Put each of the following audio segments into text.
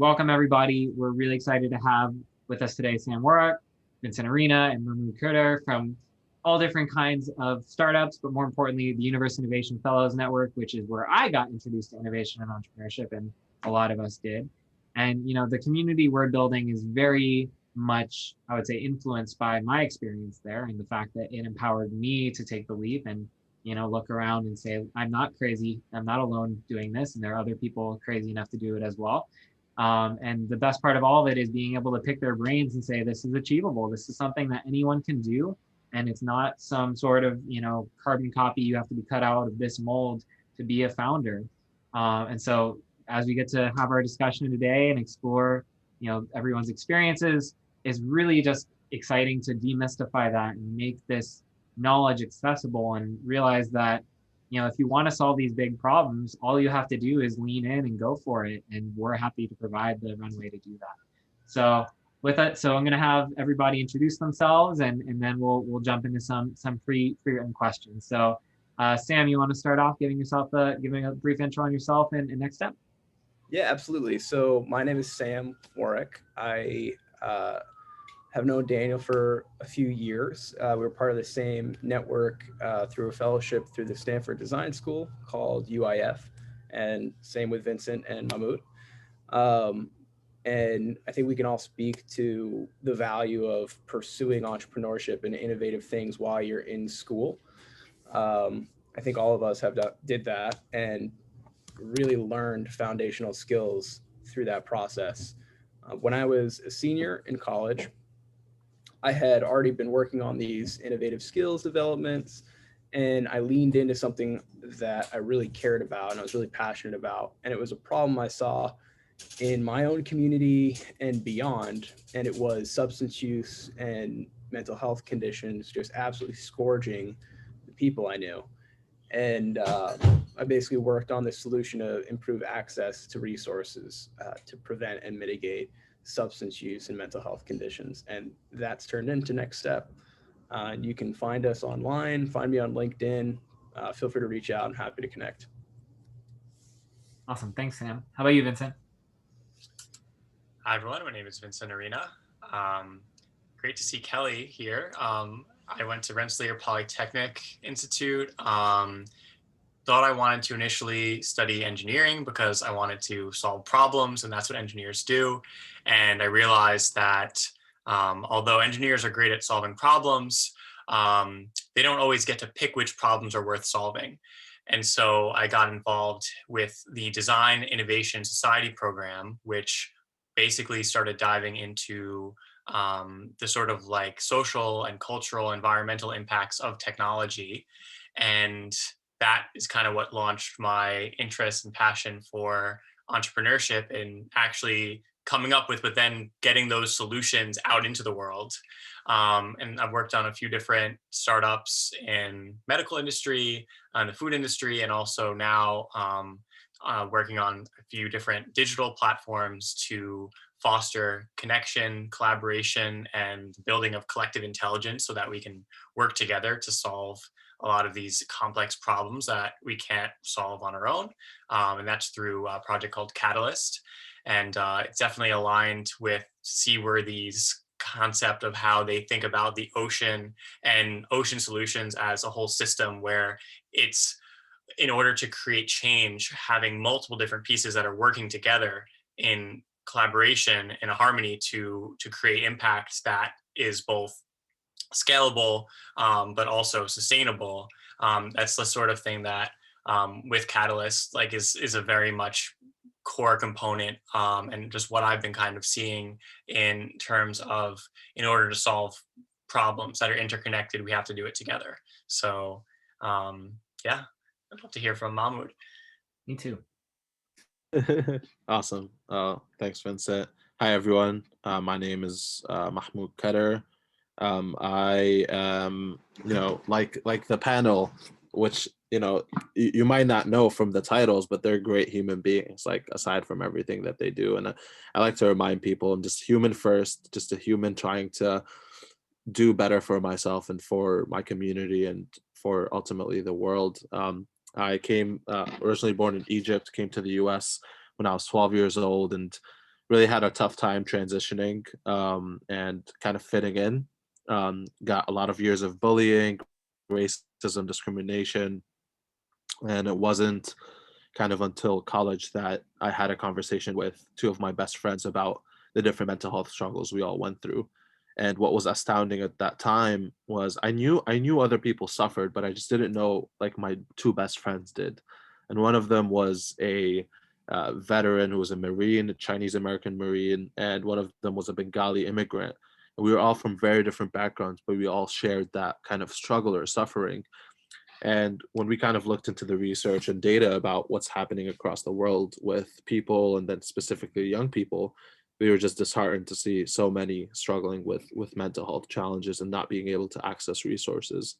Welcome, everybody. We're really excited to have with us today Sam Warach, Vincent and Mahmoud Khedr from all different kinds of startups, but more importantly, the Universe Innovation Fellows Network, which is where I got introduced to innovation and entrepreneurship, and a lot of us did. And the community we're building is very much, I would say, influenced by my experience there and the fact that it empowered me to take the leap and look around and say, I'm not crazy. I'm not alone doing this. And there are other people crazy enough to do it as well. And the best part of all of it is being able to pick their brains and say, this is achievable. This is something that anyone can do. And it's not some sort of, carbon copy. You have to be cut out of this mold to be a founder. And so as we get to have our discussion today and explore, everyone's experiences, is really just exciting to demystify that and make this knowledge accessible and realize that if you want to solve these big problems, all you have to do is lean in and go for it. And we're happy to provide the runway to do that. So with that, so I'm going to have everybody introduce themselves and then we'll jump into some pre-written questions. So Sam, you want to start off giving a brief intro on yourself and next step? Yeah, absolutely. So my name is Sam Warach. I have known Daniel for a few years. We were part of the same network through a fellowship through the Stanford Design School called UIF, and same with Vincent and Mahmoud. And I think we can all speak to the value of pursuing entrepreneurship and innovative things while you're in school. I think all of us did that and really learned foundational skills through that process. When I was a senior in college, I had already been working on these innovative skills developments, and I leaned into something that I really cared about and I was really passionate about. And it was a problem I saw in my own community and beyond. And it was substance use and mental health conditions just absolutely scourging the people I knew. And I basically worked on this solution to improve access to resources to prevent and mitigate substance use and mental health conditions. And that's turned into Next Step. You can find us online, find me on LinkedIn. Feel free to reach out. I'm happy to connect. Awesome. Thanks, Sam. How about you, Vincent? Hi, everyone. My name is Vincent. Great to see Kelly here. I went to Rensselaer Polytechnic Institute. Thought I wanted to initially study engineering because I wanted to solve problems, and that's what engineers do. And I realized that although engineers are great at solving problems, they don't always get to pick which problems are worth solving. And so I got involved with the Design Innovation Society program, which basically started diving into the sort of like social and cultural environmental impacts of technology. And that is kind of what launched my interest and passion for entrepreneurship and actually coming up with, but then getting those solutions out into the world. And I've worked on a few different startups in medical industry, the food industry, and also now working on a few different digital platforms to foster connection, collaboration, and building of collective intelligence so that we can work together to solve a lot of these complex problems that we can't solve on our own. And that's through a project called Catalyst. And it's definitely aligned with Seaworthy's concept of how they think about the ocean and ocean solutions as a whole system where it's, in order to create change, having multiple different pieces that are working together in collaboration and a harmony to create impact that is both scalable but also sustainable. That's the sort of thing that with Catalyst is a very much core component and just what I've been kind of seeing in terms of, in order to solve problems that are interconnected, we have to do it together. So yeah, I'd love to hear from Mahmoud. Me too. Awesome. Thanks, Vincent. Hi, everyone. My name is Mahmoud Khedr. I am, like the panel, which, you might not know from the titles, but they're great human beings, like aside from everything that they do. And I like to remind people I'm just human first, just a human trying to do better for myself and for my community and for ultimately the world. I came originally born in Egypt, came to the US when I was 12 years old, and really had a tough time transitioning and kind of fitting in. Got a lot of years of bullying, racism, discrimination, and it wasn't kind of until college that I had a conversation with two of my best friends about the different mental health struggles we all went through. And what was astounding at that time was I knew other people suffered, but I just didn't know like my two best friends did. And one of them was a veteran who was a Marine, a Chinese American Marine, and one of them was a Bengali immigrant. And we were all from very different backgrounds, but we all shared that kind of struggle or suffering. And when we kind of looked into the research and data about what's happening across the world with people, and then specifically young people, we were just disheartened to see so many struggling with mental health challenges and not being able to access resources.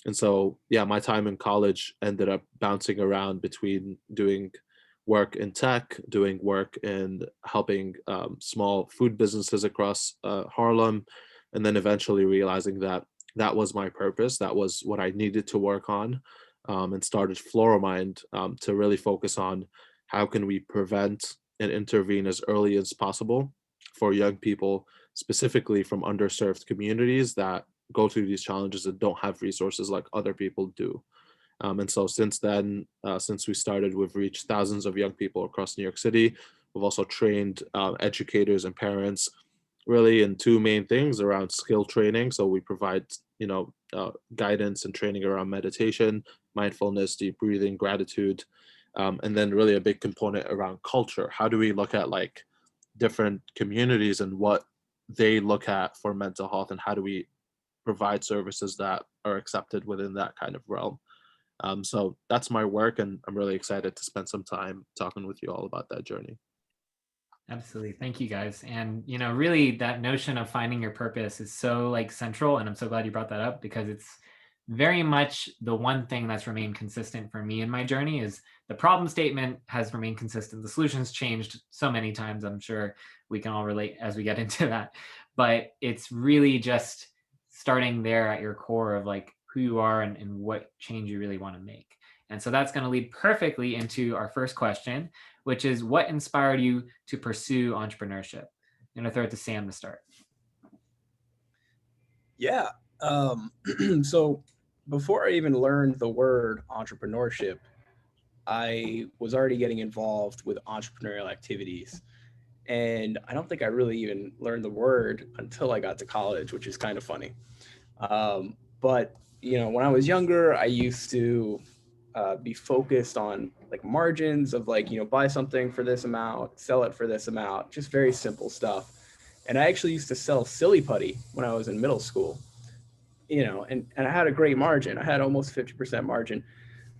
And so, yeah, my time in college ended up bouncing around between doing work in tech, doing work in helping small food businesses across Harlem, and then eventually realizing that that was my purpose. That was what I needed to work on, and started Floramind to really focus on how can we prevent and intervene as early as possible for young people, specifically from underserved communities that go through these challenges and don't have resources like other people do. And so since then, since we started, we've reached thousands of young people across New York City. We've also trained educators and parents really in two main things around skill training. So we provide, guidance and training around meditation, mindfulness, deep breathing, gratitude, and then really a big component around culture. How do we look at like different communities and what they look at for mental health, and how do we provide services that are accepted within that kind of realm? So that's my work, and I'm really excited to spend some time talking with you all about that journey. Absolutely. Thank you guys. And, really that notion of finding your purpose is so like central. And I'm so glad you brought that up, because it's very much the one thing that's remained consistent for me in my journey. Is the problem statement has remained consistent. The solutions changed so many times. I'm sure we can all relate as we get into that, but it's really just starting there at your core of like who you are and what change you really want to make. And so that's going to lead perfectly into our first question, which is what inspired you to pursue entrepreneurship? I'm going to throw it to Sam to start. Yeah. So before I even learned the word entrepreneurship, I was already getting involved with entrepreneurial activities. And I don't think I really even learned the word until I got to college, which is kind of funny. But, when I was younger, I used to be focused on like margins of like, buy something for this amount, sell it for this amount, just very simple stuff. And I actually used to sell silly putty when I was in middle school, and I had a great margin. I had almost 50% margin.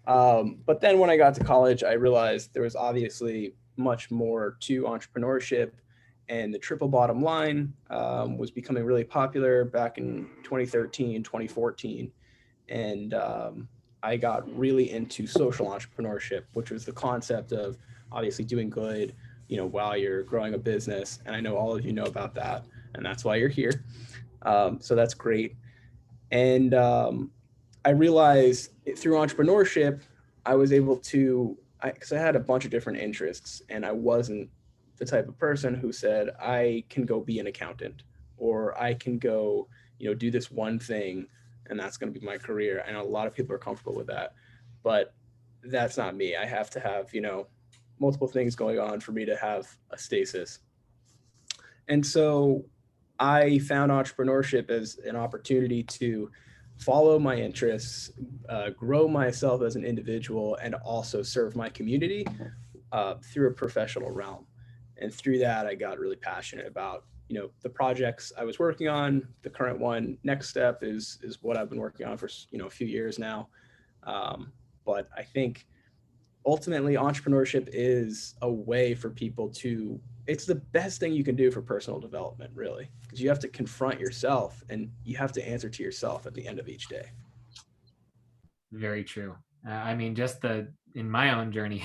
But then when I got to college, I realized there was obviously much more to entrepreneurship, and the triple bottom line was becoming really popular back in 2013, 2014. And I got really into social entrepreneurship, which was the concept of obviously doing good, while you're growing a business. And I know all of you know about that, and that's why you're here. So that's great. And I realized through entrepreneurship, I was able to, because I had a bunch of different interests, and I wasn't the type of person who said, I can go be an accountant, or I can go, do this one thing, and that's going to be my career. I know a lot of people are comfortable with that, but that's not me. I have to have, multiple things going on for me to have a stasis. And so I found entrepreneurship as an opportunity to follow my interests, grow myself as an individual, and also serve my community through a professional realm. And through that, I got really passionate about, the projects I was working on. The current one, Next Step, is what I've been working on for, a few years now. But I think ultimately entrepreneurship is a way for people to, it's the best thing you can do for personal development, really, because you have to confront yourself and you have to answer to yourself at the end of each day. Very true. Just in my own journey,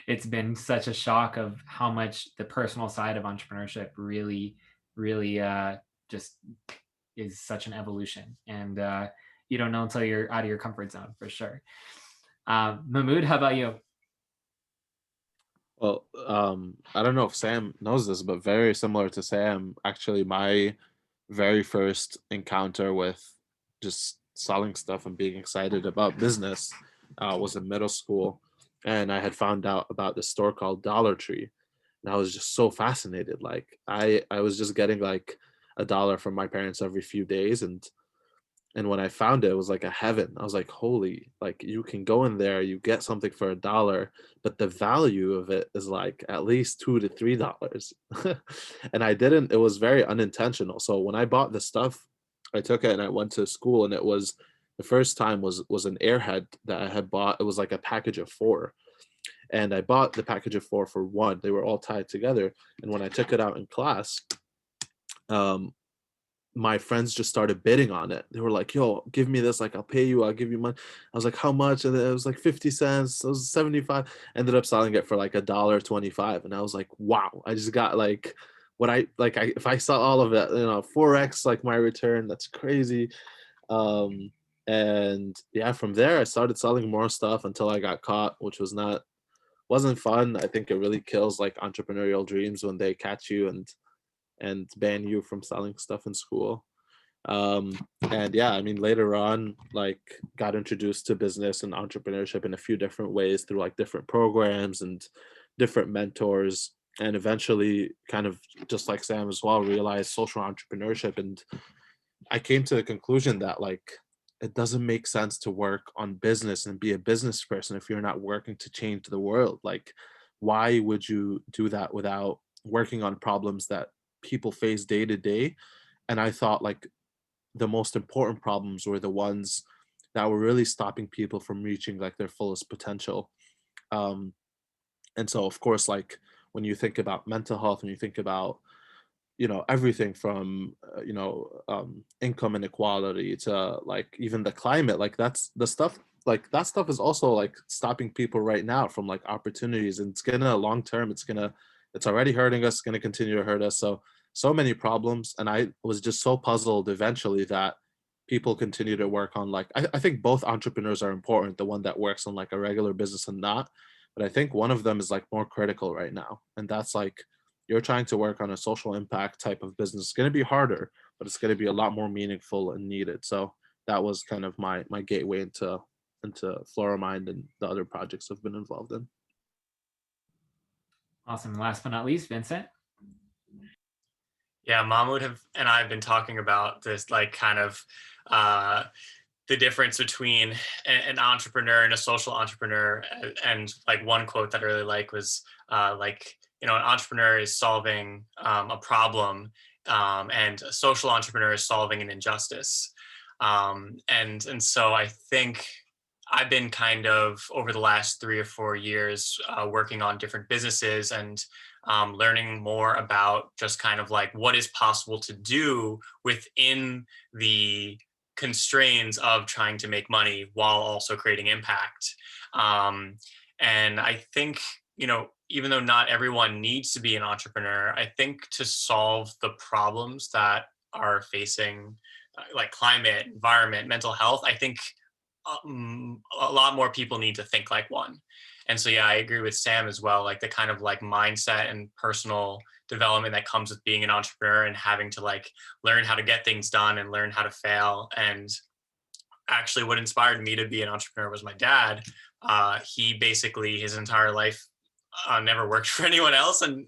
it's been such a shock of how much the personal side of entrepreneurship really, really just is such an evolution. And you don't know until you're out of your comfort zone, for sure. Mahmoud, how about you? Well, I don't know if Sam knows this, but very similar to Sam, actually, my very first encounter with just selling stuff and being excited about business was in middle school. And I had found out about this store called Dollar Tree. And I was just so fascinated. Like I was just getting like $1 from my parents every few days. And when I found it, it was like a heaven. I was like, holy, like you can go in there, you get something for $1, but the value of it is like at least $2 to $3. And I didn't, it was very unintentional. So when I bought the stuff, I took it and I went to school, and it was the first time was an airhead that I had bought. It was like a package of 4. And I bought the package of 4 for one. They were all tied together. And when I took it out in class, um, my friends just started bidding on it. They were like, yo, give me this, like I'll pay you, I'll give you money. I was like, how much? And it was like 50 cents. It was 75. Ended up selling it for like $1.25. And I was like, wow, I just got like what I like. I if I sell all of it, 4x like my return. That's crazy. um and yeah, from there I started selling more stuff until I got caught, which wasn't fun. I think it really kills like entrepreneurial dreams when they catch you and ban you from selling stuff in school. And yeah, I mean, later on, like got introduced to business and entrepreneurship in a few different ways through like different programs and different mentors, and eventually kind of just like Sam as well, realized social entrepreneurship. And I came to the conclusion that like it doesn't make sense to work on business and be a business person if you're not working to change the world. Like, why would you do that without working on problems that people face day to day? And I thought like the most important problems were the ones that were really stopping people from reaching like their fullest potential. Um, and so of course, like when you think about mental health, when you think about everything from income inequality to like even the climate, like that's the stuff, like that stuff is also like stopping people right now from like opportunities, and it's gonna long term, it's already hurting us, it's gonna continue to hurt us. So many problems, and I was just so puzzled eventually that people continue to work on like I think both entrepreneurs are important, the one that works on like a regular business and not, but I think one of them is like more critical right now, and that's like you're trying to work on a social impact type of business. It's going to be harder, but it's going to be a lot more meaningful and needed. So that was kind of my gateway into Floramind and the other projects I've been involved in. Awesome. Last but not least, Vincent. Yeah, Mahmoud and I have been talking about this, like kind of the difference between an entrepreneur and a social entrepreneur. And like one quote that I really like was like, an entrepreneur is solving a problem, and a social entrepreneur is solving an injustice. And so I think I've been kind of over the last 3 or 4 years working on different businesses and learning more about just kind of like what is possible to do within the constraints of trying to make money while also creating impact. And I think, even though not everyone needs to be an entrepreneur, I think to solve the problems that are facing like climate, environment, mental health, I think a lot more people need to think like one. And so, yeah, I agree with Sam as well, like the kind of like mindset and personal development that comes with being an entrepreneur and having to like learn how to get things done and learn how to fail. And actually what inspired me to be an entrepreneur was my dad. He basically his entire life never worked for anyone else. And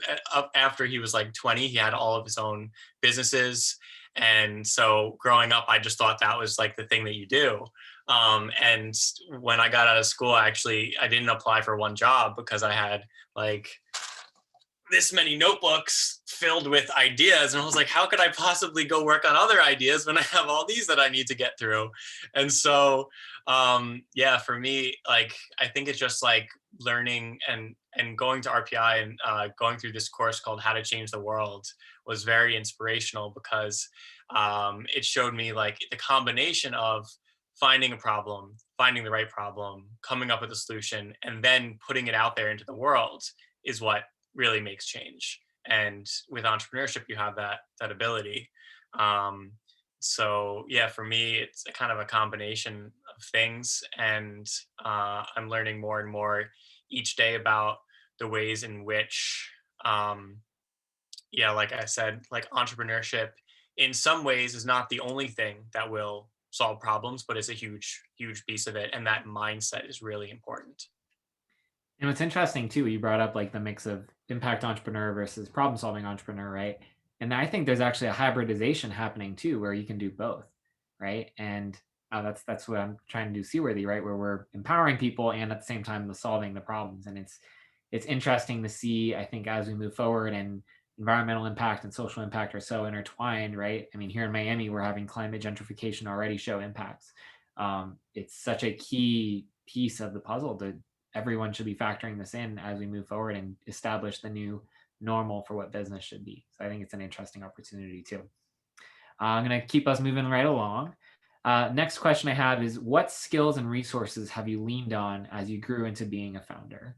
after he was like 20, he had all of his own businesses. And so growing up, I just thought that was like the thing that you do. And when I got out of school, I didn't apply for one job because I had like this many notebooks filled with ideas. And I was like, how could I possibly go work on other ideas when I have all these that I need to get through? And so, yeah, for me, like, I think it's just like learning and going to RPI and going through this course called How to Change the World was very inspirational because it showed me like the combination of finding a problem, finding the right problem, coming up with a solution, and then putting it out there into the world is what really makes change. And with entrepreneurship, you have that ability. So yeah, for me, it's a kind of a combination of things, and I'm learning more and more each day about the ways in which, yeah, like I said, like entrepreneurship in some ways is not the only thing that will solve problems, but it's a huge, huge piece of it. And that mindset is really important. And what's interesting too, you brought up like the mix of impact entrepreneur versus problem solving entrepreneur, right? And I think there's actually a hybridization happening too, where you can do both, right? And that's what I'm trying to do Seaworthy, right? Where we're empowering people and at the same time solving the problems. And it's interesting to see, I think, as we move forward and environmental impact and social impact are so intertwined, right? I mean, here in Miami, we're having climate gentrification already show impacts. It's such a key piece of the puzzle to everyone should be factoring this in as we move forward and establish the new normal for what business should be. So I think it's an interesting opportunity too. I'm going to keep us moving right along. Next question I have is, what skills and resources have you leaned on as you grew into being a founder?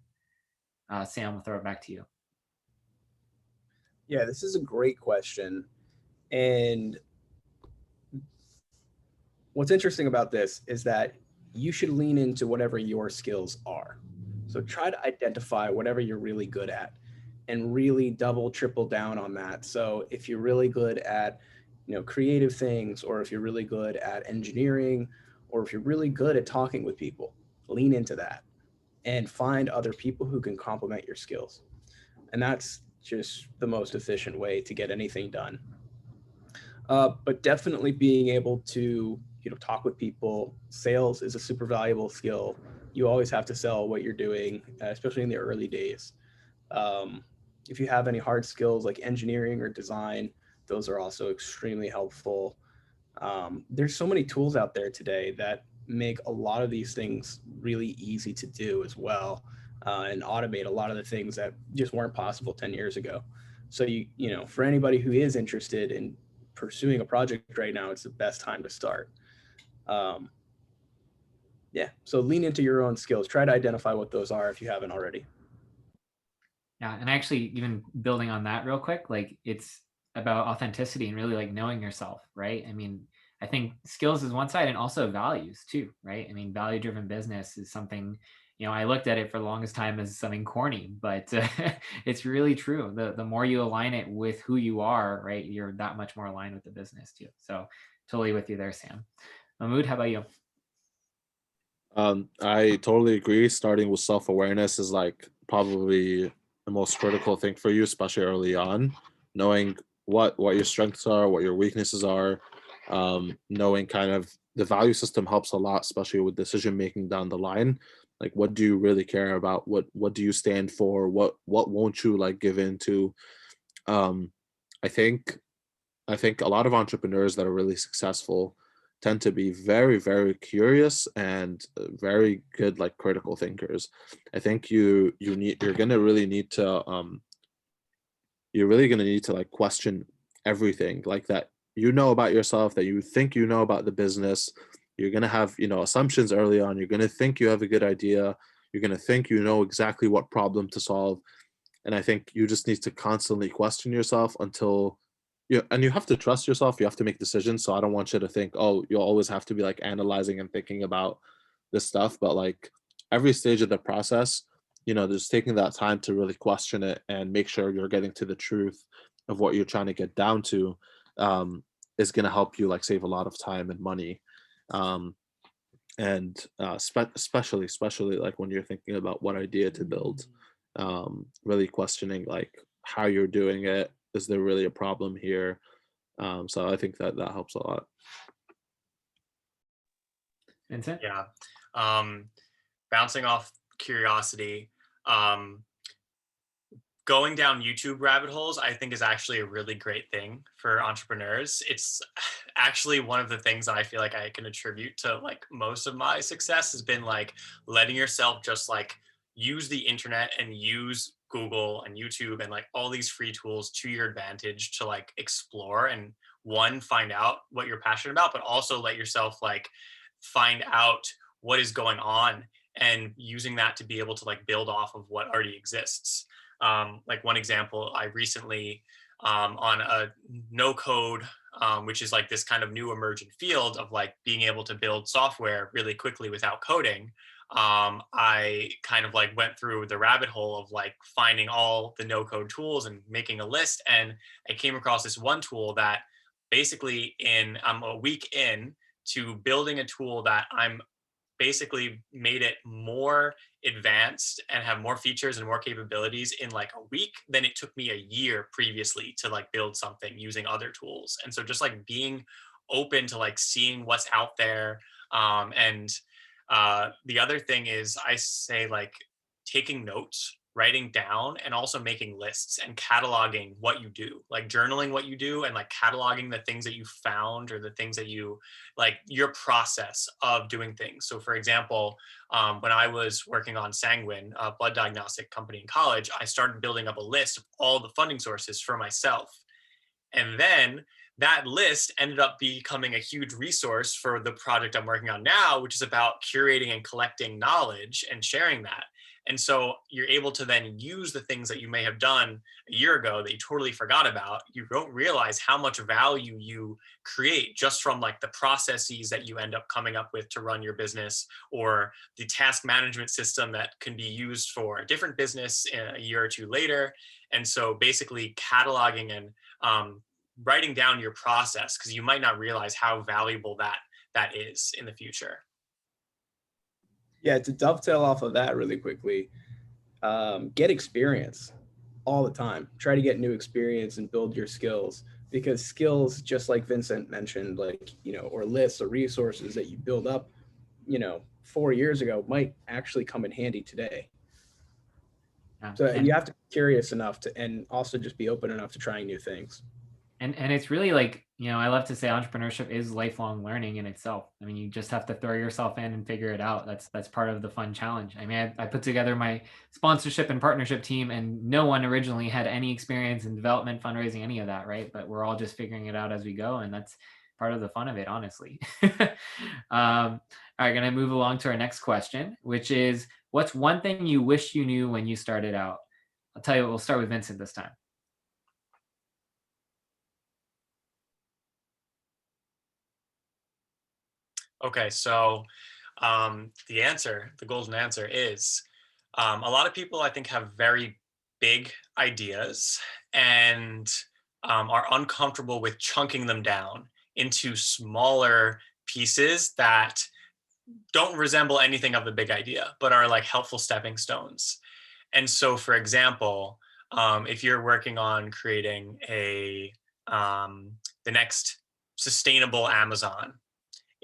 Sam, we'll throw it back to you. Yeah, this is a great question. And what's interesting about this is that you should lean into whatever your skills are. So try to identify whatever you're really good at and really double, triple down on that. So if you're really good at, creative things, or if you're really good at engineering, or if you're really good at talking with people, lean into that and find other people who can complement your skills. And that's just the most efficient way to get anything done. But definitely being able to, talk with people. Sales is a super valuable skill. You always have to sell what you're doing, especially in the early days. If you have any hard skills like engineering or design, those are also extremely helpful. There's so many tools out there today that make a lot of these things really easy to do as well, and automate a lot of the things that just weren't possible 10 years ago. So for anybody who is interested in pursuing a project right now, it's the best time to start. Yeah, so lean into your own skills. Try to identify what those are if you haven't already. Yeah, and actually, even building on that real quick, like it's about authenticity and really like knowing yourself, right? I mean, I think skills is one side and also values too, right? I mean, value-driven business is something, I looked at it for the longest time as something corny, but it's really true. The more you align it with who you are, right, you're that much more aligned with the business too. So totally with you there, Sam. Mahmoud, how about you? I totally agree. Starting with self-awareness is like probably the most critical thing for you, especially early on. Knowing what your strengths are, what your weaknesses are, knowing kind of the value system helps a lot, especially with decision making down the line. Like, what do you really care about? What do you stand for? What won't you like give in to? I think a lot of entrepreneurs that are really successful tend to be very, very curious and very good like critical thinkers. I think you're gonna really need to you're really gonna need to like question everything like that about yourself, that you think about the business. You're gonna have assumptions early on. You're gonna think you have a good idea. You're gonna think exactly what problem to solve. And I think you just need to constantly question yourself until and you have to trust yourself. You have to make decisions. So I don't want you to think, oh, you'll always have to be like analyzing and thinking about this stuff. But like every stage of the process, just taking that time to really question it and make sure you're getting to the truth of what you're trying to get down to, is going to help you like save a lot of time and money. And especially like when you're thinking about what idea to build, really questioning like how you're doing it. Is there really a problem here? So I think that helps a lot. Vincent? Yeah. Bouncing off curiosity, going down YouTube rabbit holes, I think is actually a really great thing for entrepreneurs. It's actually one of the things that I feel like I can attribute to like most of my success has been like letting yourself just like use the internet and use Google and YouTube and like all these free tools to your advantage to like explore and find out what you're passionate about, but also let yourself like find out what is going on and using that to be able to like build off of what already exists. Like one example, I recently on a no code, which is like this kind of new emergent field of like being able to build software really quickly without coding. I kind of like went through the rabbit hole of like finding all the no code tools and making a list. And I came across this one tool that basically I'm a week in to building a tool that I'm basically made it more advanced and have more features and more capabilities in like a week than it took me a year previously to like build something using other tools. And so just like being open to like seeing what's out there. And the other thing is I say like taking notes, writing down, and also making lists and cataloging what you do, like journaling what you do and like cataloging the things that you found or the things that you like your process of doing things. So for example, when I was working on Sanguine, a blood diagnostic company in college, I started building up a list of all the funding sources for myself. And then that list ended up becoming a huge resource for the project I'm working on now, which is about curating and collecting knowledge and sharing that. And so you're able to then use the things that you may have done a year ago that you totally forgot about. You don't realize how much value you create just from like the processes that you end up coming up with to run your business, or the task management system that can be used for a different business a year or two later. And so basically cataloging and writing down your process, because you might not realize how valuable that is in the future. Yeah, to dovetail off of that really quickly, get experience all the time. Try to get new experience and build your skills, because skills, just like Vincent mentioned, like, or lists or resources that you build up, 4 years ago might actually come in handy today. Yeah. So you have to be curious enough to, and also just be open enough to trying new things. And it's really like, I love to say entrepreneurship is lifelong learning in itself. I mean, you just have to throw yourself in and figure it out. That's part of the fun challenge. I mean, I put together my sponsorship and partnership team, and no one originally had any experience in development, fundraising, any of that, right? But we're all just figuring it out as we go, and that's part of the fun of it, honestly. All right, going to move along to our next question, which is, what's one thing you wish you knew when you started out? I'll tell you what, we'll start with Vincent this time. Okay, so the golden answer is a lot of people I think have very big ideas and are uncomfortable with chunking them down into smaller pieces that don't resemble anything of the big idea, but are like helpful stepping stones. And so, for example, if you're working on creating the next sustainable Amazon,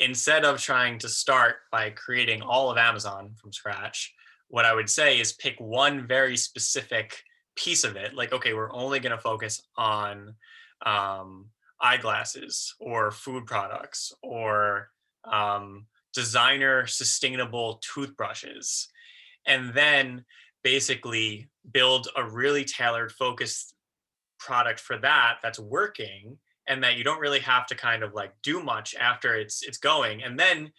instead of trying to start by creating all of Amazon from scratch, what I would say is pick one very specific piece of it. Like, okay, we're only going to focus on eyeglasses or food products or designer sustainable toothbrushes. And then basically build a really tailored, focused product for that's working, and that you don't really have to kind of like do much after it's going, and then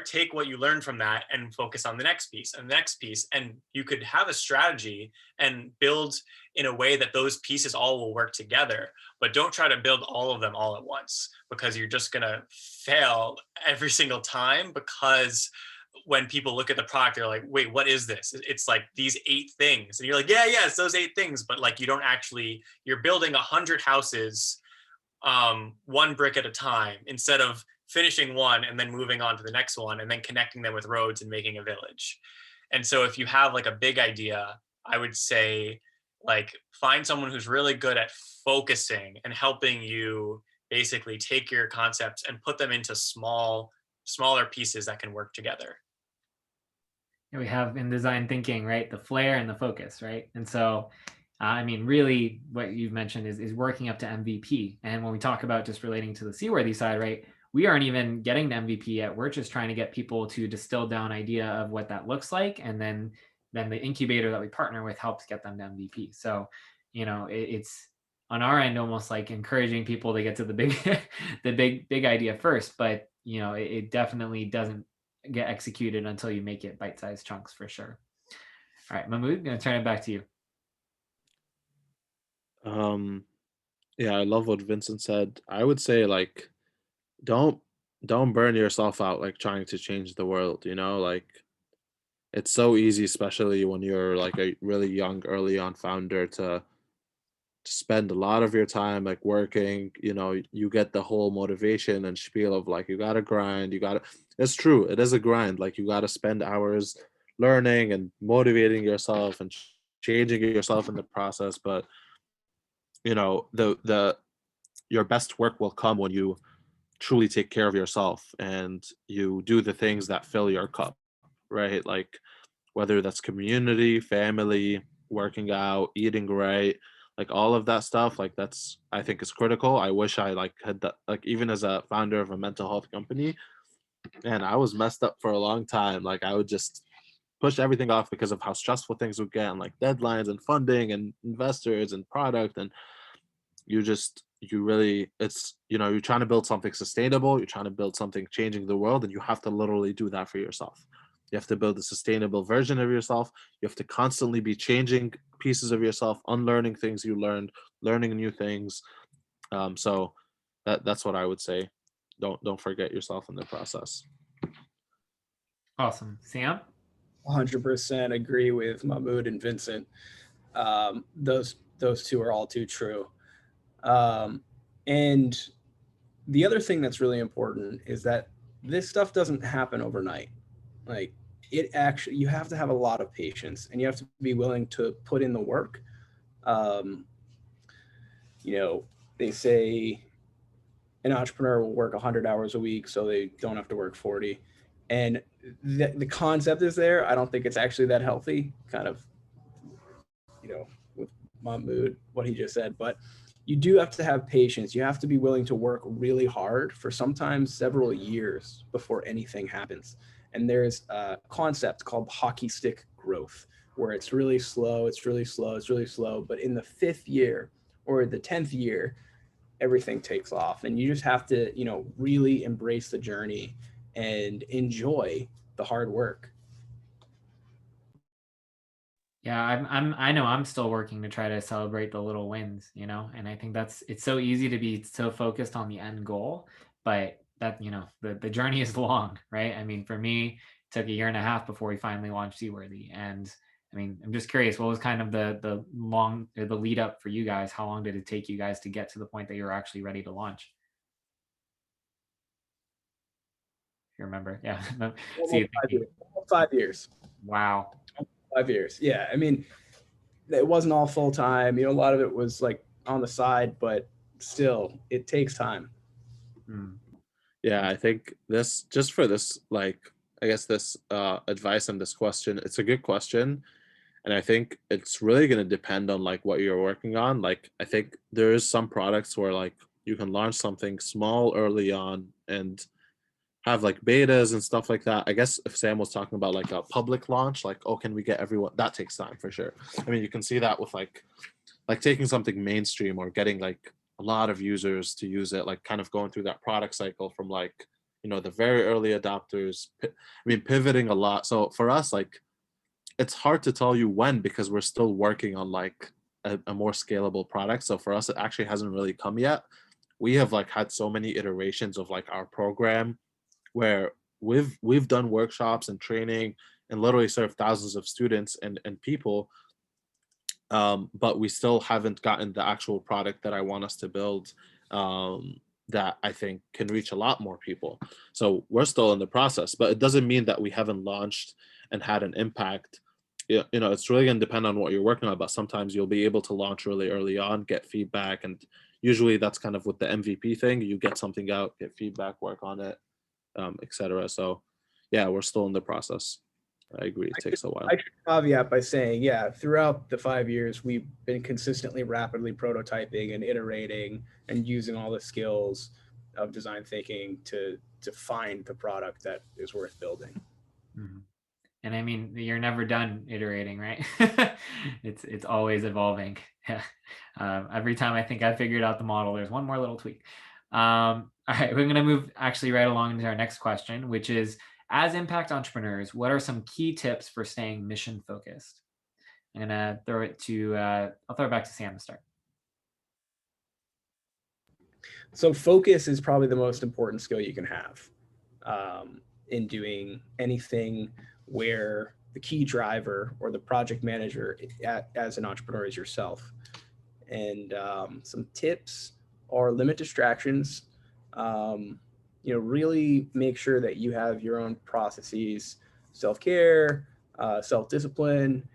take what you learned from that and focus on the next piece and the next piece. And you could have a strategy and build in a way that those pieces all will work together, but don't try to build all of them all at once, because you're just going to fail every single time. Because when people look at the product, they're like, wait, what is this? It's like these 8 things. And you're like, yeah, it's those 8 things. But like, you're building 100 houses, one brick at a time, instead of finishing one and then moving on to the next one and then connecting them with roads and making a village. And so if you have like a big idea, I would say like find someone who's really good at focusing and helping you basically take your concepts and put them into smaller pieces that can work together. We have in design thinking, right, the flair and the focus, right? And so I mean, really what you've mentioned is working up to MVP. And when we talk about just relating to the seaworthy side, right, we aren't even getting to MVP yet. We're just trying to get people to distill down idea of what that looks like, and then the incubator that we partner with helps get them to MVP. So it's on our end almost like encouraging people to get to the big idea first, but it definitely doesn't get executed until you make it bite-sized chunks, for sure. All right, Mahmoud, gonna turn it back to you. Yeah, I love what Vincent said. I would say like don't burn yourself out like trying to change the world, like it's so easy, especially when you're like a really young, early on founder, to spend a lot of your time like working. You know, you get the whole motivation and spiel of like, you gotta grind, you gotta, it's true, it is a grind. Like, you gotta spend hours learning and motivating yourself and changing yourself in the process. But you know, the your best work will come when you truly take care of yourself and you do the things that fill your cup, right? Like, whether that's community, family, working out, eating right, like all of that stuff, like that's, I think, is critical. I wish I like had that, like even as a founder of a mental health company, and I was messed up for a long time. Like, I would just push everything off because of how stressful things would get, and like deadlines and funding and investors and product. And you really, it's, you know, you're trying to build something sustainable, you're trying to build something changing the world, and you have to literally do that for yourself. You have to build a sustainable version of yourself. You have to constantly be changing pieces of yourself, unlearning things you learned, learning new things. So that's what I would say. Don't forget yourself in the process. Awesome. Sam? 100% agree with Mahmoud and Vincent. Those two are all too true. And the other thing that's really important is that this stuff doesn't happen overnight. Like, it actually, you have to have a lot of patience and you have to be willing to put in the work. Um, you know, they say an entrepreneur will work 100 hours a week so they don't have to work 40. And the concept is there. I don't think it's actually that healthy, kind of, you know, with Mahmoud, what he just said. But you do have to have patience. You have to be willing to work really hard for sometimes several years before anything happens. And there's a concept called hockey stick growth, where it's really slow, it's really slow, it's really slow. But in the 5th year or the 10th year, everything takes off. And you just have to, you know, really embrace the journey and enjoy the hard work. Yeah, I know I'm still working to try to celebrate the little wins, you know, and I think it's so easy to be so focused on the end goal, but that, you know, the journey is long, right? I mean, for me, it took a year and a half before we finally launched Seaworthy. And I mean, I'm just curious, what was kind of the long, or the lead up for you guys? How long did it take you guys to get to the point that you were actually ready to launch? If you remember, yeah. See you thinking. 5 years. Wow. 5 years. Yeah. I mean, it wasn't all full time. You know, a lot of it was like on the side, but still, it takes time. Yeah, I think this, just for this, like, I guess this advice on this question, it's a good question. And I think it's really going to depend on like what you're working on. Like, I think there is some products where like you can launch something small early on and have like betas and stuff like that. I guess if Sam was talking about like a public launch, like, oh, can we get everyone? That takes time for sure. I mean, you can see that with like taking something mainstream or getting like a lot of users to use it, like kind of going through that product cycle from like, you know, the very early adopters. I mean, pivoting a lot. So for us, like, it's hard to tell you when, because we're still working on like a more scalable product. So for us, it actually hasn't really come yet. We have like had so many iterations of like our program where we've done workshops and training and literally served thousands of students and people, but we still haven't gotten the actual product that I want us to build, that I think can reach a lot more people. So we're still in the process, but it doesn't mean that we haven't launched and had an impact. You know, it's really going to depend on what you're working on, but sometimes you'll be able to launch really early on, get feedback, and usually that's kind of with the MVP thing. You get something out, get feedback, work on it, etc. So yeah, we're still in the process. I agree, it takes a while. I should caveat by saying, yeah, throughout the 5 years, we've been consistently rapidly prototyping and iterating and using all the skills of design thinking to find the product that is worth building. Mm-hmm. And I mean, you're never done iterating, right? It's always evolving. Yeah. Every time I think I figured out the model, there's one more little tweak. All right, we're going to move actually right along into our next question, which is, as impact entrepreneurs, what are some key tips for staying mission focused? I'm going to throw it to, I'll throw it back to Sam to start. So focus is probably the most important skill you can have in doing anything where the key driver or the project manager as an entrepreneur is yourself. And some tips are limit distractions. Really make sure that you have your own processes, self-care, self-discipline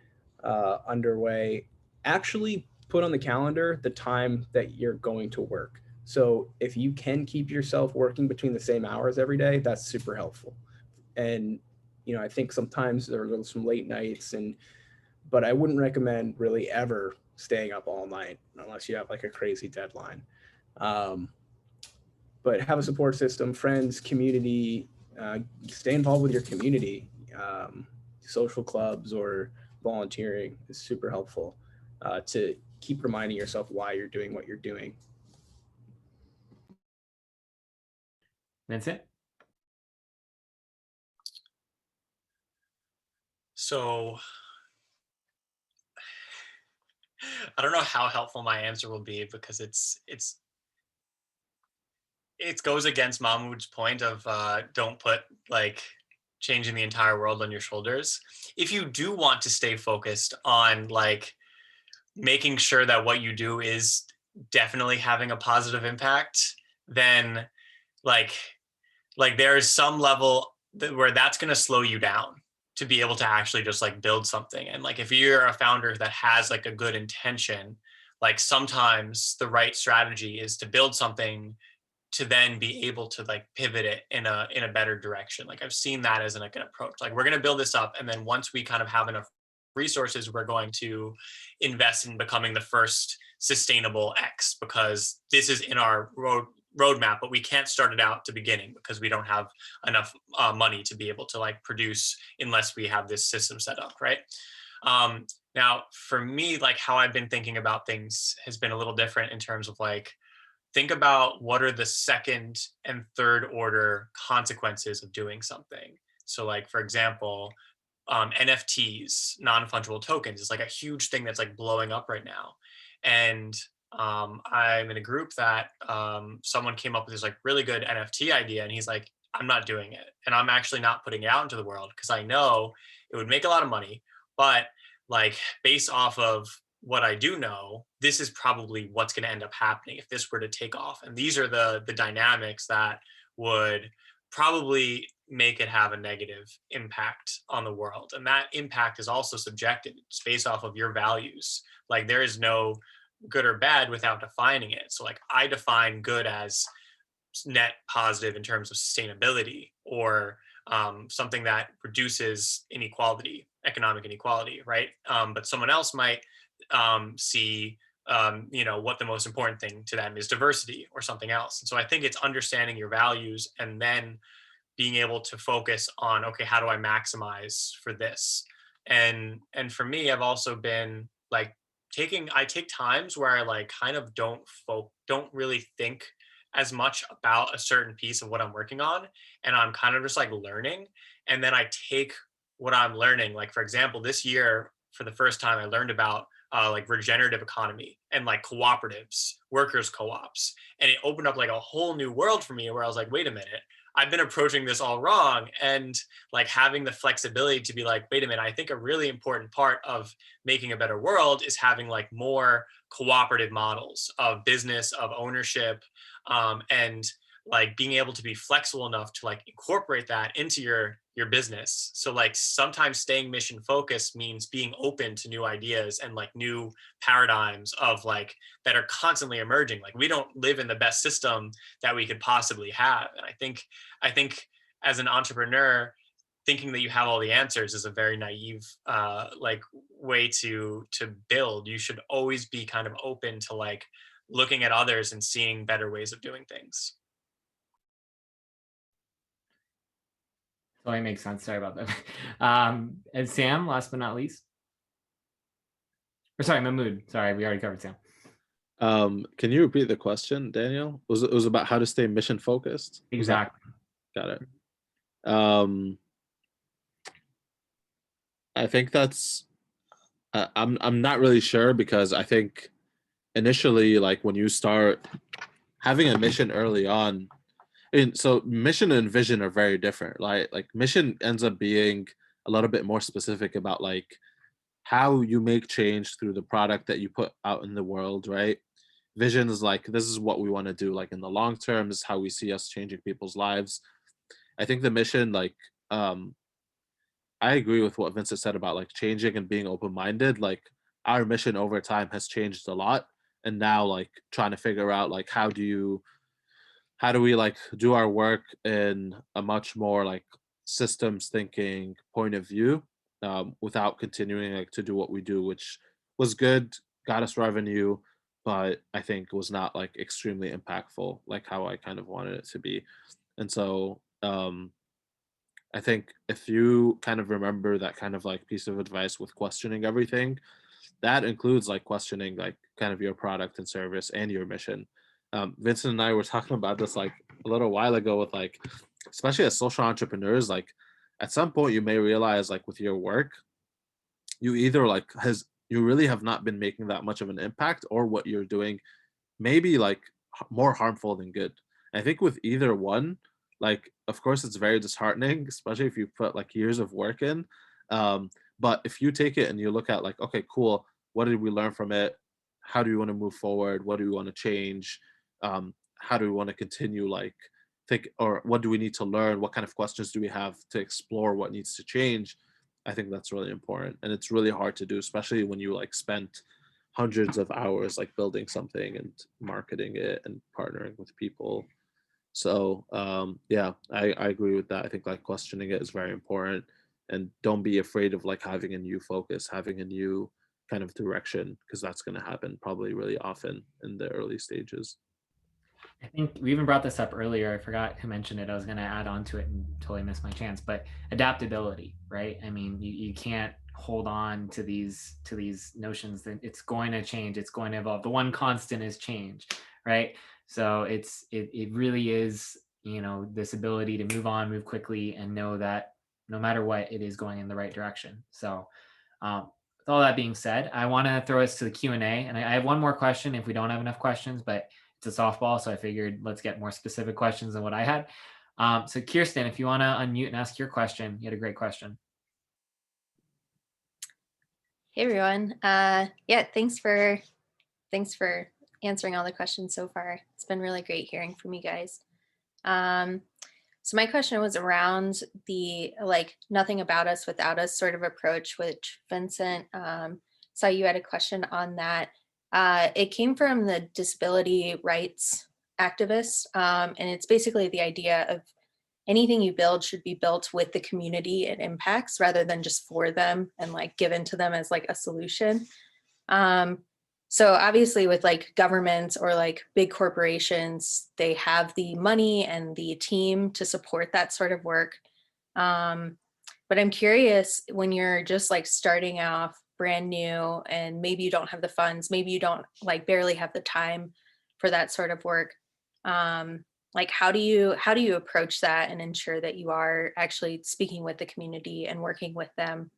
underway. Actually put on the calendar the time that you're going to work. So if you can keep yourself working between the same hours every day, that's super helpful. And, I think sometimes there are some late nights but I wouldn't recommend really ever staying up all night unless you have like a crazy deadline. But have a support system, friends, community, stay involved with your community. Social clubs or volunteering is super helpful to keep reminding yourself why you're doing what you're doing. Vincent? So I don't know how helpful my answer will be because it goes against Mahmoud's point of don't put like changing the entire world on your shoulders. If you do want to stay focused on like making sure that what you do is definitely having a positive impact, then like there is some level where that's going to slow you down to be able to actually just like build something. And like if you're a founder that has like a good intention, like sometimes the right strategy is to build something to then be able to like pivot it in a better direction. Like I've seen that as like an approach. Like we're going to build this up, and then once we kind of have enough resources, we're going to invest in becoming the first sustainable X, because this is in our roadmap, but we can't start it out at the beginning because we don't have enough money to be able to like produce unless we have this system set up, right? Now, for me, like how I've been thinking about things has been a little different in terms of like, think about what are the second and third order consequences of doing something. So like, for example, NFTs, non-fungible tokens, is like a huge thing that's like blowing up right now. And I'm in a group that someone came up with this like really good NFT idea, and he's like, I'm not doing it. And I'm actually not putting it out into the world because I know it would make a lot of money. But like based off of what I do know, this is probably what's going to end up happening if this were to take off. And these are the dynamics that would probably make it have a negative impact on the world. And that impact is also subjective. It's based off of your values. Like there is no good or bad without defining it. So like I define good as net positive in terms of sustainability, or something that reduces inequality, economic inequality, right? But someone else might see what the most important thing to them is diversity or something else. And so I think it's understanding your values and then being able to focus on, okay, how do I maximize for this? And for me, I've also been like I take times where I like kind of don't really think as much about a certain piece of what I'm working on, and I'm kind of just like learning, and then I take what I'm learning. Like for example, this year for the first time I learned about like regenerative economy and like cooperatives, workers co-ops, and it opened up like a whole new world for me where I was like, wait a minute, I've been approaching this all wrong. And like having the flexibility to be like, wait a minute, I think a really important part of making a better world is having like more cooperative models of business, of ownership, and like being able to be flexible enough to like incorporate that into your business. So like sometimes staying mission focused means being open to new ideas and like new paradigms of like that are constantly emerging. Like we don't live in the best system that we could possibly have. And I think as an entrepreneur, thinking that you have all the answers is a very naive like way to build. You should always be kind of open to like looking at others and seeing better ways of doing things. Totally makes sense. Sorry about that. And Sam, last but not least. Or sorry, Mahmoud. Sorry, we already covered Sam. Can you repeat the question, Daniel? It was about how to stay mission focused? Exactly. Got it. I think that's I'm not really sure, because I think initially, like when you start having a mission early on, and so mission and vision are very different. Like mission ends up being a little bit more specific about like how you make change through the product that you put out in the world, right? Vision is like, this is what we want to do, like in the long term, this is how we see us changing people's lives. I think the mission, like, I agree with what Vincent said about like changing and being open-minded. Like our mission over time has changed a lot. And now like trying to figure out like how do we like do our work in a much more like systems thinking point of view, without continuing like to do what we do, which was good, got us revenue, but I think was not like extremely impactful like how I kind of wanted it to be. And so I think if you kind of remember that kind of like piece of advice with questioning everything, that includes like questioning like kind of your product and service and your mission. Vincent and I were talking about this like a little while ago with like, especially as social entrepreneurs, like at some point you may realize like with your work, you either like you really have not been making that much of an impact, or what you're doing maybe like more harmful than good. I think with either one, like of course it's very disheartening, especially if you put like years of work in. But if you take it and you look at like, okay, cool, what did we learn from it? How do we want to move forward? What do we want to change? How do we want to continue like think, or what do we need to learn? What kind of questions do we have to explore what needs to change? I think that's really important. And it's really hard to do, especially when you like spent hundreds of hours like building something and marketing it and partnering with people. So yeah, I agree with that. I think like questioning it is very important, and don't be afraid of like having a new focus, having a new kind of direction, because that's going to happen probably really often in the early stages. I think we even brought this up earlier. I forgot who mentioned it. I was going to add on to it and totally missed my chance, but adaptability, right? I mean, you can't hold on to these notions that it's going to change, it's going to evolve. The one constant is change, right? So it really is, you know, this ability to move on, move quickly, and know that no matter what, it is going in the right direction. So with all that being said, I want to throw us to the Q&A, and I have one more question if we don't have enough questions, but it's a softball, so I figured let's get more specific questions than what I had. So Kirsten, if you want to unmute and ask your question, you had a great question. Hey everyone. Yeah, thanks for answering all the questions so far. It's been really great hearing from you guys. So my question was around the like nothing about us without us sort of approach, which Vincent, saw you had a question on that. It came from the disability rights activists, and it's basically the idea of anything you build should be built with the community it impacts rather than just for them and like given to them as like a solution. So obviously with like governments or like big corporations, they have the money and the team to support that sort of work. But I'm curious, when you're just like starting off brand new and maybe you don't have the funds, maybe you don't like barely have the time for that sort of work. Like how do you approach that and ensure that you are actually speaking with the community and working with them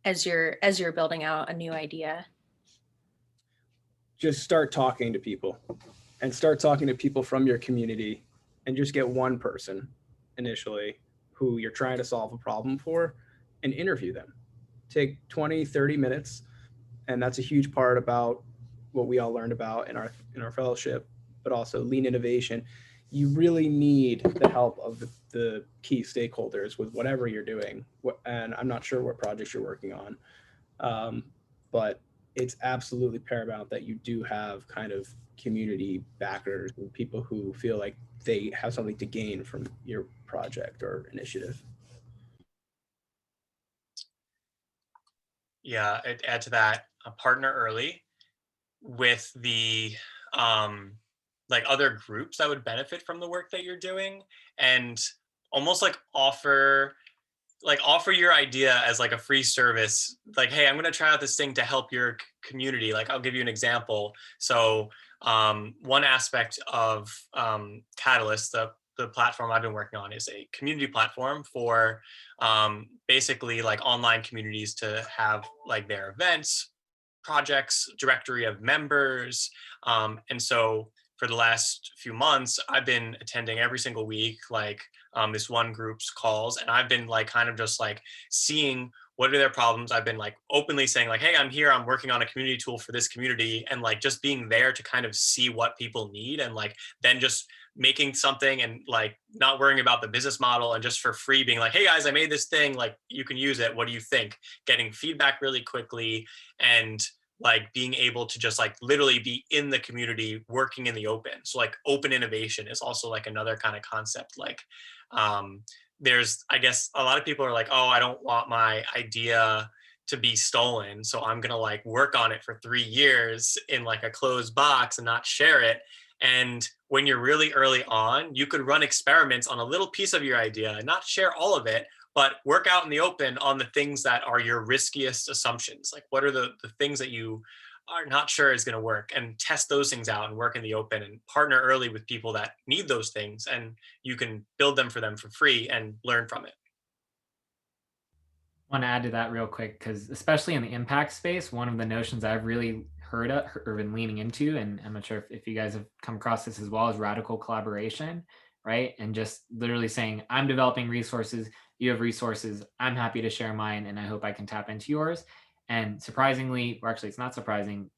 as you're building out a new idea? Just start talking to people, and start talking to people from your community, and just get one person initially who you're trying to solve a problem for and interview them. Take 20, 30 minutes. And that's a huge part about what we all learned about in our fellowship, but also lean innovation. You really need the help of the key stakeholders with whatever you're doing. And I'm not sure what projects you're working on, but it's absolutely paramount that you do have kind of community backers and people who feel like they have something to gain from your project or initiative. Yeah, I'd add to that, partner early with the like other groups that would benefit from the work that you're doing, and almost like offer your idea as like a free service. Like, hey, I'm going to try out this thing to help your community. Like, I'll give you an example. So one aspect of Catalyst, the platform I've been working on, is a community platform for basically like online communities to have like their events, projects, directory of members. And so for the last few months, I've been attending every single week, like this one group's calls, and I've been like kind of just like seeing what are their problems. I've been like openly saying like, hey, I'm here, I'm working on a community tool for this community, and like just being there to kind of see what people need, and like then just making something and like not worrying about the business model, and just for free being like, hey guys, I made this thing, like you can use it, what do you think? Getting feedback really quickly, and like being able to just like literally be in the community working in the open. So like open innovation is also like another kind of concept. Like there's, I guess a lot of people are like, oh, I don't want my idea to be stolen, so I'm gonna like work on it for 3 years in like a closed box and not share it. And when you're really early on, you could run experiments on a little piece of your idea and not share all of it, but work out in the open on the things that are your riskiest assumptions. Like what are the things that you are not sure is going to work, and test those things out and work in the open and partner early with people that need those things, and you can build them for them for free and learn from it. I want to add to that real quick, because especially in the impact space, one of the notions I've really heard of or been leaning into, and I'm not sure if you guys have come across this as well, is radical collaboration, right? And just literally saying, I'm developing resources, you have resources, I'm happy to share mine, and I hope I can tap into yours. And surprisingly, or actually it's not surprising,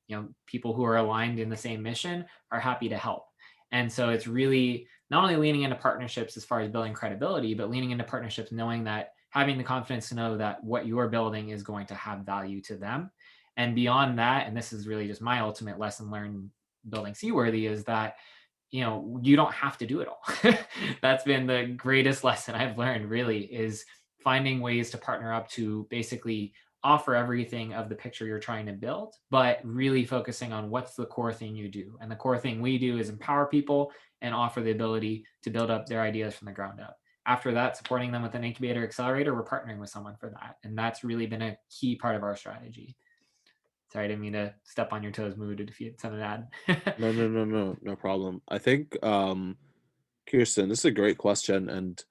people who are aligned in the same mission are happy to help. And so it's really not only leaning into partnerships as far as building credibility, but leaning into partnerships knowing that, having the confidence to know that what you're building is going to have value to them. And beyond that, and this is really just my ultimate lesson learned building Seaworthy, is that you don't have to do it all. That's been the greatest lesson I've learned, really, is finding ways to partner up to basically offer everything of the picture you're trying to build, but really focusing on what's the core thing you do. And the core thing we do is empower people and offer the ability to build up their ideas from the ground up. After that, supporting them with an incubator accelerator, we're partnering with someone for that. And that's really been a key part of our strategy. Sorry, I didn't mean to step on your toes, Mahmoud, if you had something to add. No problem. I think, Kirsten, this is a great question. And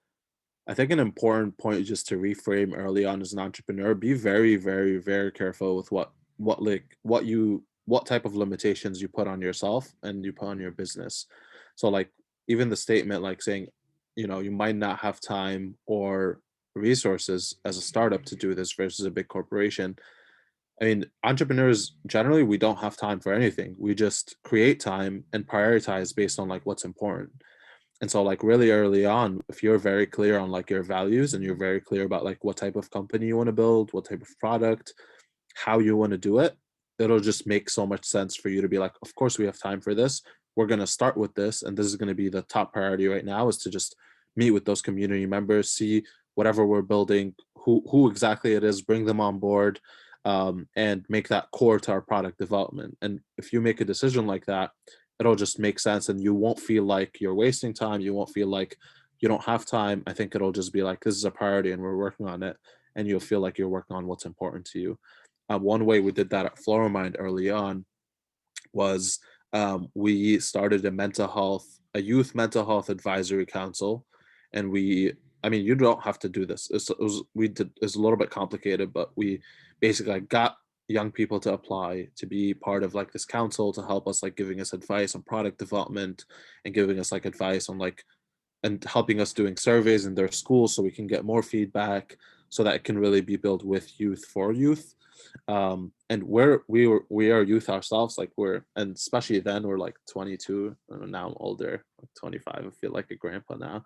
I think an important point just to reframe early on as an entrepreneur, be very, very, very careful with what type of limitations you put on yourself and you put on your business. So like even the statement like saying, you might not have time or resources as a startup to do this versus a big corporation. I mean, entrepreneurs generally, we don't have time for anything. We just create time and prioritize based on like what's important. And so like really early on, if you're very clear on like your values and you're very clear about like what type of company you want to build, what type of product, how you want to do it, it'll just make so much sense for you to be like, of course we have time for this. We're going to start with this. And this is going to be the top priority right now, is to just meet with those community members, see whatever we're building, who exactly it is, bring them on board, and make that core to our product development. And if you make a decision like that, it'll just make sense and you won't feel like you're wasting time. You won't feel like you don't have time. I think it'll just be like, this is a priority and we're working on it. And you'll feel like you're working on what's important to you. One way we did that at Floramind early on was we started a youth mental health advisory council. And you don't have to do this. It's a little bit complicated, but we basically got young people to apply to be part of like this council to help us, like giving us advice on product development and giving us like advice on like, and helping us doing surveys in their schools so we can get more feedback so that it can really be built with youth for youth. And we are youth ourselves, like and especially then we're like 22, and now I'm older, like 25. I feel like a grandpa now.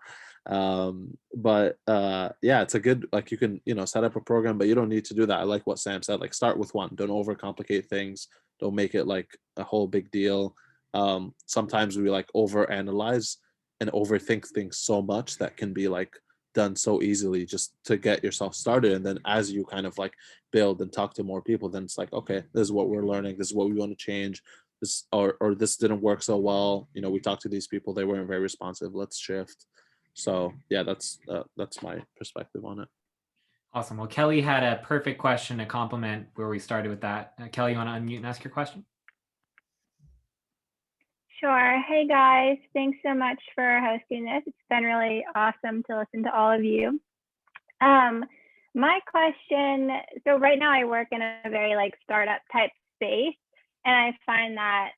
But yeah, it's a good, like you can, set up a program, but you don't need to do that. I like what Sam said, like start with one, don't overcomplicate things. Don't make it like a whole big deal. Sometimes we like overanalyze and overthink things so much that can be like done so easily just to get yourself started. And then as you kind of like build and talk to more people, then it's like, okay, this is what we're learning, this is what we want to change, this or this didn't work so well, we talked to these people, they weren't very responsive, let's shift. So yeah, that's my perspective on it. Awesome. Well, Kelly had a perfect question to complement where we started with that. Kelly, you want to unmute and ask your question? Sure. Hey guys, thanks so much for hosting this. It's been really awesome to listen to all of you. My question, so right now I work in a very like startup type space, and I find that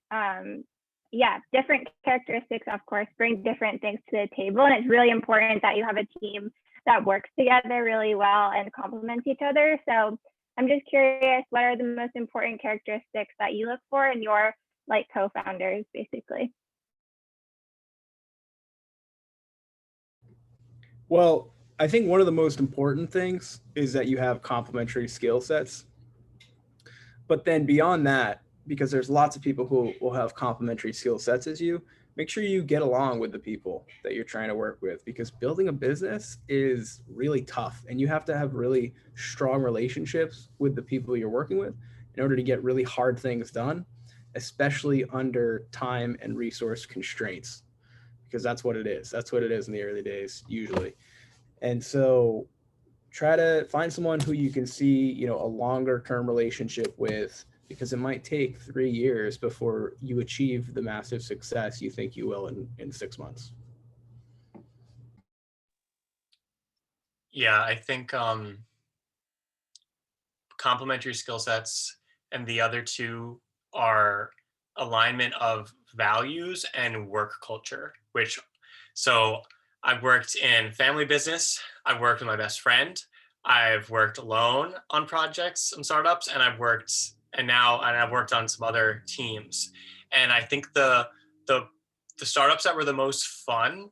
yeah, different characteristics, of course, bring different things to the table. And it's really important that you have a team that works together really well and complements each other. So I'm just curious, what are the most important characteristics that you look for in your like co-founders, basically? Well, I think one of the most important things is that you have complementary skill sets. But then beyond that, because there's lots of people who will have complementary skill sets as you, make sure you get along with the people that you're trying to work with, because building a business is really tough and you have to have really strong relationships with the people you're working with in order to get really hard things done, especially under time and resource constraints, because that's what it is. That's what it is in the early days, usually. And so try to find someone who you can see, you know, a longer term relationship with, because it might take 3 years before you achieve the massive success you think you will in 6 months. Yeah, I think complementary skill sets, and the other two are alignment of values and work culture, which, so I've worked in family business, I've worked with my best friend, I've worked alone on projects and startups, and I've worked on some other teams. And I think the startups that were the most fun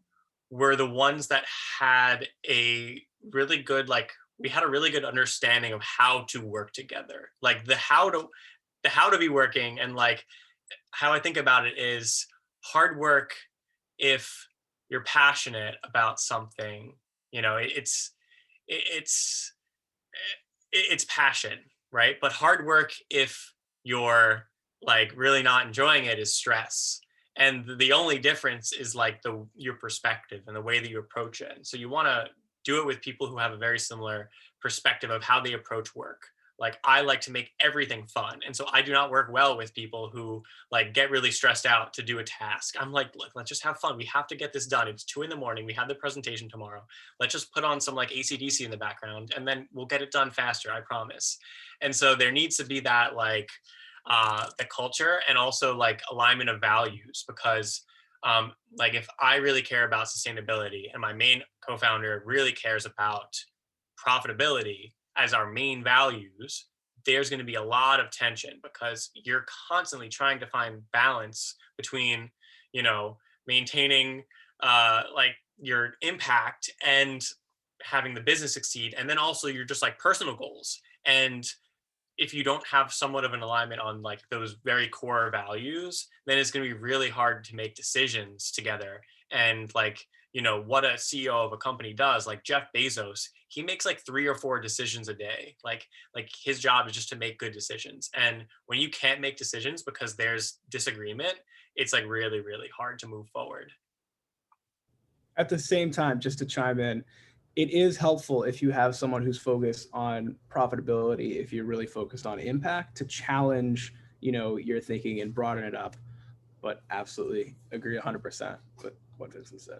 were the ones that had a really good, like, we had a really good understanding of how to work together, like the how to be working. And like, how I think about it is hard work. If you're passionate about something, you know, it's passion, right? But hard work, if you're like really not enjoying it, is stress. And the only difference is like your perspective and the way that you approach it. And so you want to do it with people who have a very similar perspective of how they approach work. Like, I like to make everything fun. And so I do not work well with people who like get really stressed out to do a task. I'm like, look, let's just have fun. We have to get this done. It's 2 a.m. We have the presentation tomorrow. Let's just put on some like AC/DC in the background and then we'll get it done faster, I promise. And so there needs to be that like the culture, and also like alignment of values, because like if I really care about sustainability and my main co-founder really cares about profitability as our main values, there's going to be a lot of tension, because you're constantly trying to find balance between, you know, maintaining like your impact and having the business succeed, and then also your just like personal goals. And if you don't have somewhat of an alignment on like those very core values, then it's going to be really hard to make decisions together. And like, you know, what a CEO of a company does, like Jeff Bezos, he makes like 3 or 4 decisions a day. Like his job is just to make good decisions. And when you can't make decisions because there's disagreement, it's like really, really hard to move forward. At the same time, just to chime in, it is helpful if you have someone who's focused on profitability, if you're really focused on impact, to challenge, you know, your thinking and broaden it up. But absolutely agree 100% with what Vincent said.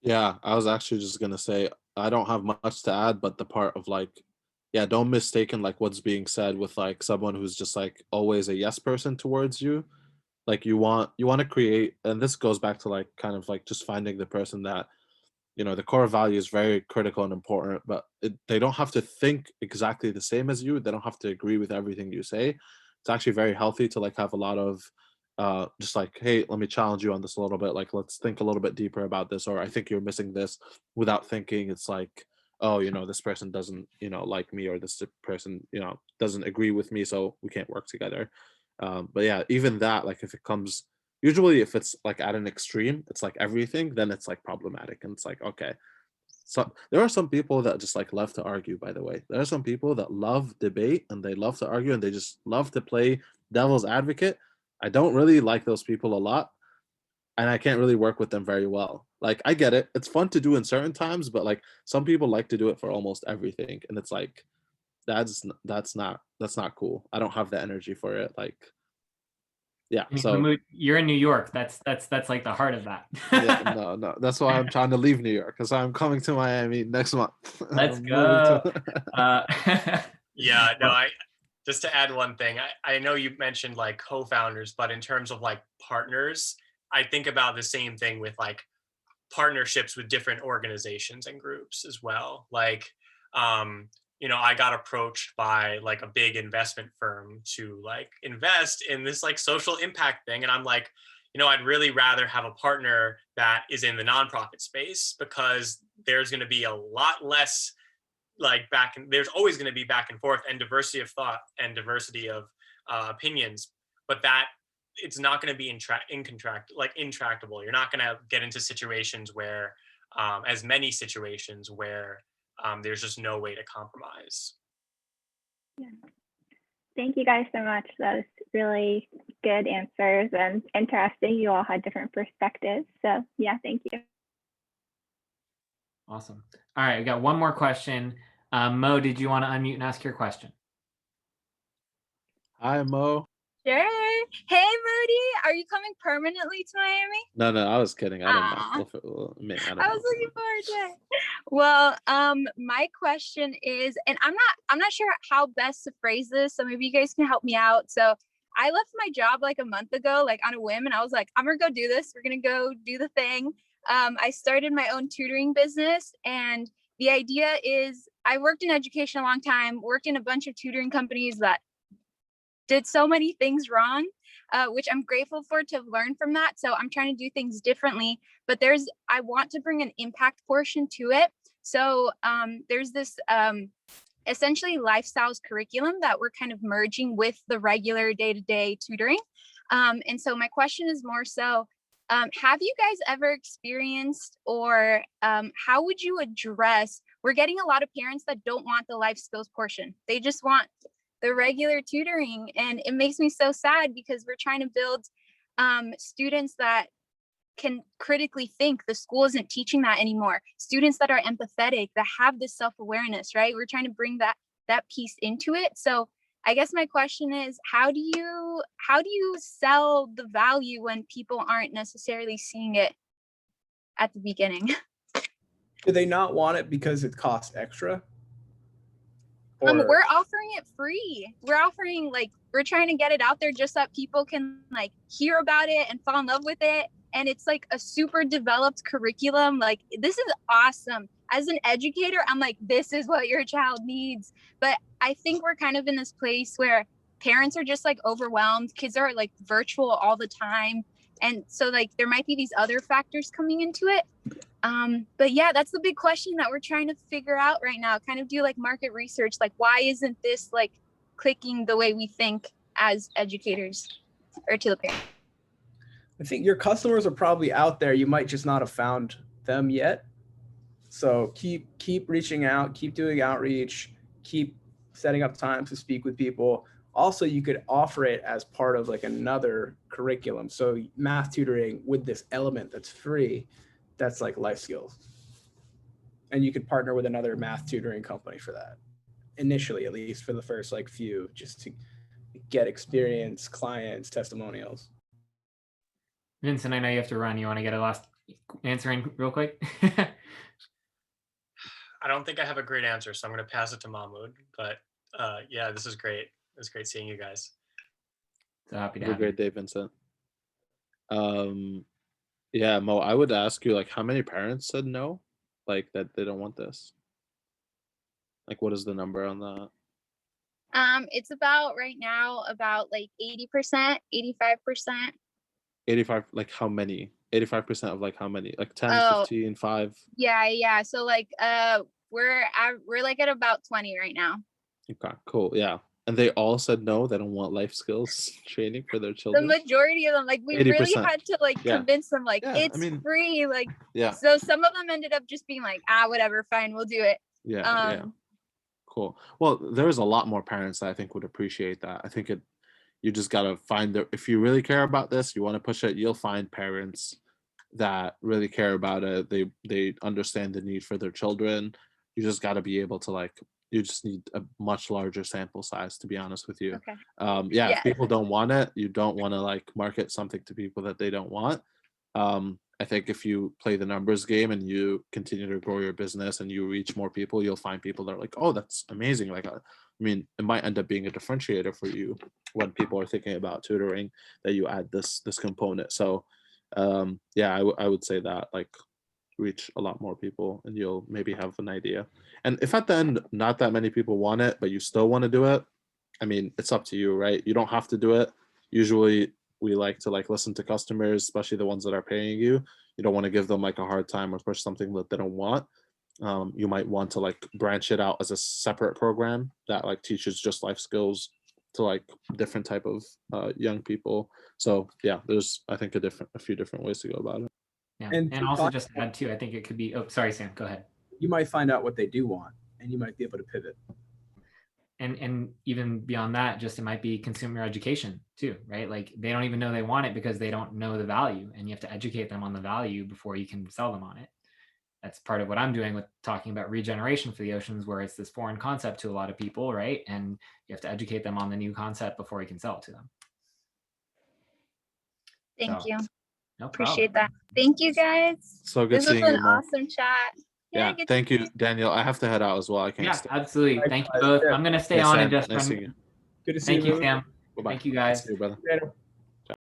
Yeah, I was actually just gonna say I don't have much to add, but the part of like, yeah, don't mistaken like what's being said with like someone who's just like always a yes person towards you. Like you want to create, and this goes back to like kind of like just finding the person that, you know, the core value is very critical and important, but they don't have to think exactly the same as you. They don't have to agree with everything you say. It's actually very healthy to like have a lot of just like, hey, let me challenge you on this a little bit. Like, let's think a little bit deeper about this, or I think you're missing this, without thinking it's like, oh, you know, this person doesn't, you know, like me, or this person, you know, doesn't agree with me, so we can't work together. But yeah, even that, like if it comes, usually if it's like at an extreme, it's like everything, then it's like problematic. And it's like, okay, so there are some people that just like love to argue, by the way. There are some people that love debate and they love to argue and they just love to play devil's advocate. I don't really like those people a lot, and I can't really work with them very well. Like, I get it, it's fun to do in certain times, but like some people like to do it for almost everything, and it's like that's not cool. I don't have the energy for it. Like, yeah, I mean, so Mahmoud, you're in New York. That's like the heart of that. yeah, no, that's why I'm trying to leave New York, because I'm coming to Miami next month. Let's I'm moving go. to- Yeah, no, just to add one thing, I know you mentioned like co-founders, but in terms of like partners, I think about the same thing with like partnerships with different organizations and groups as well. Like, I got approached by like a big investment firm to like invest in this like social impact thing. And I'm like, I'd really rather have a partner that is in the nonprofit space, because there's going to be a lot less like there's always going to be back and forth and diversity of thought and diversity of opinions, but that it's not going to be intractable. You're not going to get into situations where as many situations where there's just no way to compromise. Yeah. Thank you guys so much. That was really good answers and interesting. You all had different perspectives. So yeah, thank you. Awesome. All right, we got one more question. Mo, did you want to unmute and ask your question? Hi, Mo. Sure. Hey, Moody, are you coming permanently to Miami? No, I was kidding. I don't know. Aw. I was looking forward to it. Well, my question is, and I'm not sure how best to phrase this, so maybe you guys can help me out. So I left my job like a month ago, like on a whim, and I was like, I'm gonna go do this. We're gonna go do the thing. I started my own tutoring business, and the idea is I worked in education a long time, worked in a bunch of tutoring companies that did so many things wrong, which I'm grateful for to learn from that. So I'm trying to do things differently, but I want to bring an impact portion to it. So there's this essentially lifestyles curriculum that we're kind of merging with the regular day-to-day tutoring. And so my question is more so, have you guys ever experienced, or how would you address, we're getting a lot of parents that don't want the life skills portion. They just want the regular tutoring. And it makes me so sad, because we're trying to build students that can critically think. The school isn't teaching that anymore. Students that are empathetic, that have this self-awareness, right? We're trying to bring that piece into it. So I guess my question is, how do you sell the value when people aren't necessarily seeing it at the beginning? Do they not want it because it costs extra? We're offering it free. We're trying to get it out there just so that people can like hear about it and fall in love with it. And it's like a super developed curriculum. Like, this is awesome. As an educator, I'm like, this is what your child needs. But I think we're kind of in this place where parents are just like overwhelmed. Kids are like virtual all the time. And so like there might be these other factors coming into it. But yeah, that's the big question that we're trying to figure out right now. Kind of do like market research, like why isn't this like clicking the way we think as educators, or to the parents? I think your customers are probably out there. You might just not have found them yet. So keep reaching out, keep doing outreach, keep setting up time to speak with people. Also, you could offer it as part of like another curriculum. So math tutoring with this element that's free, that's like life skills. And you could partner with another math tutoring company for that. Initially, at least for the first like few, just to get experience, clients, testimonials. Vincent, I know you have to run. You want to get a last answer in real quick? I don't think I have a great answer, so I'm going to pass it to Mahmoud. But yeah, this is great. It's great seeing you guys. So happy to Have a have you. great day, Vincent. Yeah, Mo, I would ask you, like, how many parents said no, like that they don't want this? Like, what is the number on that? It's about right now about like 80%, 85%. 85, like how many? 85% of like how many? Like 10, 15, 5? Yeah. So like we're like at about 20 right now. Okay, cool. Yeah. And they all said no, they don't want life skills training for their The children. majority of them, like we really 80%. had to like Yeah. convince them like Yeah, it's I mean, free. Like Yeah. so some of them ended up just being like, whatever, fine, we'll do it. Yeah. Cool. Well, there's a lot more parents that I think would appreciate that. I think you just gotta find if you really care about this, you want to push it, you'll find parents that really care about it. They understand the need for their children. You just gotta be able to you just need a much larger sample size, to be honest with you. Okay. If people don't want it, you don't want to market something to people that they don't want. I think if you play the numbers game and you continue to grow your business and you reach more people, you'll find people that are like, oh, that's amazing. Like I mean, it might end up being a differentiator for you when people are thinking about tutoring, that you add this component. So yeah, I would say that, like, reach a lot more people and you'll maybe have an idea. And if at the end not that many people want it, but you still want to do it, I mean, it's up to you, right? You don't have to do it. Usually we like to listen to customers, especially the ones that are paying you. You don't want to give them like a hard time or push something that they don't want. You might want to branch it out as a separate program that teaches just life skills to different type of young people. So yeah, there's, I think, a few different ways to go about it. Yeah. And And also just to add too, I think it could be, oh, sorry, Sam, go ahead. You might find out what they do want, and you might be able to pivot. And even beyond that, just it might be consumer education too, right? Like they don't even know they want it because they don't know the value, and you have to educate them on the value before you can sell them on it. That's part of what I'm doing with talking about regeneration for the oceans, where it's this foreign concept to a lot of people, right? And you have to educate them on the new concept before you can sell it to them. Thank you. No problem. Appreciate that. Thank you, guys. So good This was seeing you, an Mo. awesome chat. Yeah, good thank you, Daniel. I have to head out as well. I can't Yeah, stay. absolutely. Thank you both. I'm going to stay Hey, on Sam, and just nice seeing you. Good to see Thank you, you. Sam. Bye-bye. Thank you, guys. See you, brother. Later.